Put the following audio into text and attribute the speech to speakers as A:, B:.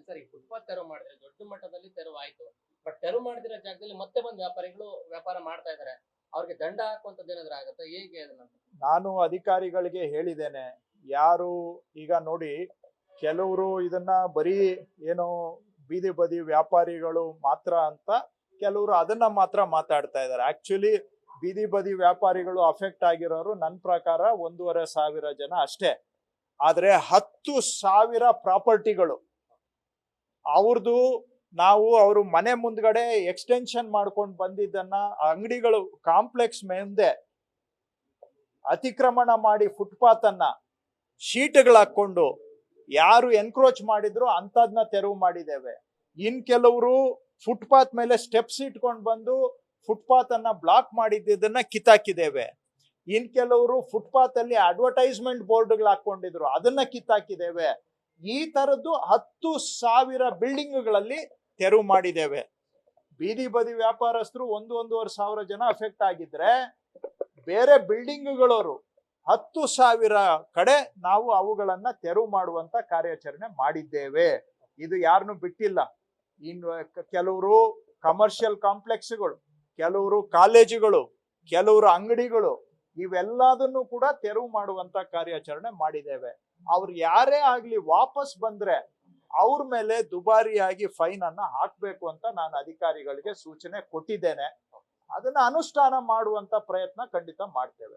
A: Sir ಈ footpath ತೆರವು ಮಾಡಿದ್ರೆ ದೊಡ್ಡ ಮಟ್ಟದಲ್ಲಿ ತೆರವು ಆಯ್ತು. ಬಟ್ ತೆರವು ಮಾಡಿದಿರೋ ಜಾಗದಲ್ಲಿ ಮತ್ತೆ ಬಂದು ವ್ಯಾಪಾರಿಗಳು ವ್ಯಾಪಾರ ಮಾಡ್ತಾ ಇದ್ದಾರೆ. ಅವ್ರಿಗೆ ದಂಡ ಹಾಕುವಂತದ್ದು ಏನಾದ್ರು ಆಗುತ್ತೆ ಹೇಗೆ ಅದನ್ನ?
B: ನಾನು ಅಧಿಕಾರಿಗಳಿಗೆ ಹೇಳಿದ್ದೇನೆ. ಯಾರು ಈಗ ನೋಡಿ, ಕೆಲವರು ಇದನ್ನ ಬರೀ ಏನೋ ಬೀದಿ ಬದಿ ವ್ಯಾಪಾರಿಗಳು ಮಾತ್ರ ಅಂತ ಕೆಲವರು ಅದನ್ನ ಮಾತ್ರ ಮಾತಾಡ್ತಾ ಇದ್ದಾರೆ. ಆಕ್ಚುಲಿ ಬೀದಿ ಬದಿ ವ್ಯಾಪಾರಿಗಳು ಅಫೆಕ್ಟ್ ಆಗಿರೋರು ನನ್ನ ಪ್ರಕಾರ 1,500 ಜನ ಅಷ್ಟೇ. ಆದ್ರೆ 10,000 ಪ್ರಾಪರ್ಟಿಗಳು ಅವ್ರದ್ದು ನಾವು ಅವರು ಮನೆ ಮುಂದ್ಗಡೆ ಎಕ್ಸ್ಟೆನ್ಷನ್ ಮಾಡ್ಕೊಂಡು ಬಂದಿದ್ದನ್ನ ಅಂಗಡಿಗಳು ಕಾಂಪ್ಲೆಕ್ಸ್ ಮುಂದೆ ಅತಿಕ್ರಮಣ ಮಾಡಿ ಫುಟ್ಪಾತ್ ಅನ್ನ ಶೀಟ್ಗಳು ಹಾಕೊಂಡು ಯಾರು ಎನ್ಕ್ರೋಚ್ ಮಾಡಿದ್ರು ಅಂತದ್ನ ತೆರವು ಮಾಡಿದ್ದೇವೆ. ಇನ್ ಕೆಲವರು ಫುಟ್ಪಾತ್ ಮೇಲೆ ಸ್ಟೆಪ್ಸ್ ಇಟ್ಕೊಂಡು ಬಂದು ಫುಟ್ಪಾತ್ ಅನ್ನ ಬ್ಲಾಕ್ ಮಾಡಿದ್ದನ್ನ ಕಿತ್ತಾಕಿದ್ದೇವೆ. ಇನ್ ಕೆಲವರು ಫುಟ್ಪಾತ್ ಅಲ್ಲಿ ಅಡ್ವರ್ಟೈಸ್ಮೆಂಟ್ ಬೋರ್ಡ್ಗಳು ಹಾಕೊಂಡಿದ್ರು, ಅದನ್ನ ಕಿತ್ತಾಕಿದ್ದೇವೆ. ಈ ತರದ್ದು 10,000 ಬಿಲ್ಡಿಂಗ್ಗಳಲ್ಲಿ ತೆರವು ಮಾಡಿದ್ದೇವೆ. ಬೀದಿ ಬದಿ ವ್ಯಾಪಾರಸ್ಥರು 1,500 ಜನ ಅಫೆಕ್ಟ್ ಆಗಿದ್ರೆ ಬೇರೆ ಬಿಲ್ಡಿಂಗ್ಗಳವರು 10,000 ಕಡೆ ನಾವು ಅವುಗಳನ್ನ ತೆರವು ಮಾಡುವಂತ ಕಾರ್ಯಾಚರಣೆ ಮಾಡಿದ್ದೇವೆ. ಇದು ಯಾರನ್ನು ಬಿಟ್ಟಿಲ್ಲ. ಇನ್ನು ಕೆಲವರು ಕಮರ್ಷಿಯಲ್ ಕಾಂಪ್ಲೆಕ್ಸ್ಗಳು, ಕೆಲವರು ಕಾಲೇಜುಗಳು, ಕೆಲವರು ಅಂಗಡಿಗಳು, ಇವೆಲ್ಲದನ್ನು ಕೂಡ ತೆರವು ಮಾಡುವಂತ ಕಾರ್ಯಾಚರಣೆ ಮಾಡಿದ್ದೇವೆ. ಅವ್ರು ಯಾರೇ ಆಗ್ಲಿ ವಾಪಸ್ ಬಂದ್ರೆ ಅವ್ರ ಮೇಲೆ ದುಬಾರಿಯಾಗಿ ಫೈನ್ ಅನ್ನ ಹಾಕ್ಬೇಕು ಅಂತ ನಾನು ಅಧಿಕಾರಿಗಳಿಗೆ ಸೂಚನೆ ಕೊಟ್ಟಿದ್ದೇನೆ. ಅದನ್ನ ಅನುಷ್ಠಾನ ಮಾಡುವಂತ ಪ್ರಯತ್ನ ಖಂಡಿತ ಮಾಡ್ತೇವೆ.